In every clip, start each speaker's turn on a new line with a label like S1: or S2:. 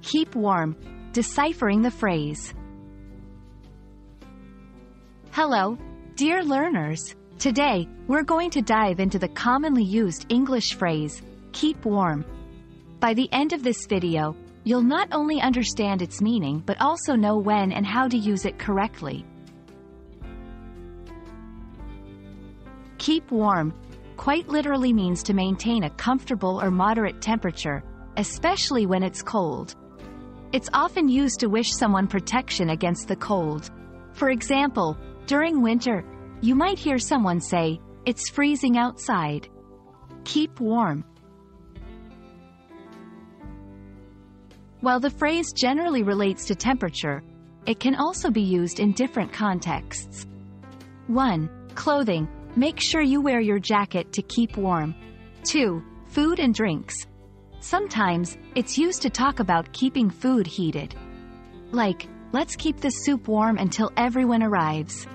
S1: Keep warm. Deciphering the phrase. Hello, dear learners. Today, we're going to dive into the commonly used English phrase, keep warm. By the end of this video, you'll not only understand its meaning but also know when and how to use it correctly. Keep warm quite literally means to maintain a comfortable or moderate temperature, especially when it's cold. It's often used to wish someone protection against the cold. For example, during winter, you might hear someone say, "It's freezing outside. Keep warm." While the phrase generally relates to temperature, it can also be used in different contexts. 1. Clothing. Make sure you wear your jacket to keep warm. 2. Food and drinks. Sometimes, it's used to talk about keeping food heated. Like, let's keep the soup warm until everyone arrives.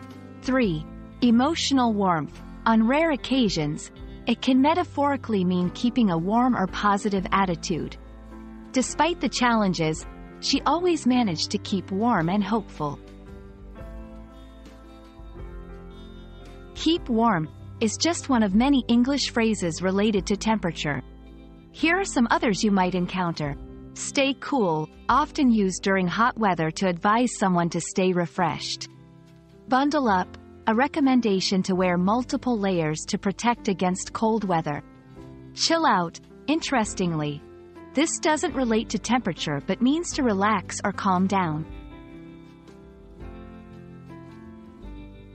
S1: 3. Emotional warmth. On rare occasions, it can metaphorically mean keeping a warm or positive attitude. Despite the challenges, she always managed to keep warm and hopeful. Keep warm is just one of many English phrases related to temperature. Here are some others you might encounter. Stay cool, often used during hot weather to advise someone to stay refreshed. Bundle up, a recommendation to wear multiple layers to protect against cold weather. Chill out, interestingly, this doesn't relate to temperature but means to relax or calm down.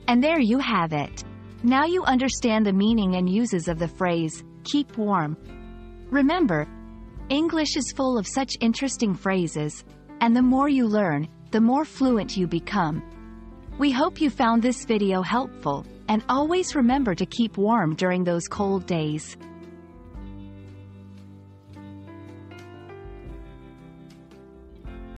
S1: And there you have it. Now you understand the meaning and uses of the phrase, keep warm. Remember, English is full of such interesting phrases, and the more you learn, the more fluent you become. We hope you found this video helpful, and always remember to keep warm during those cold days.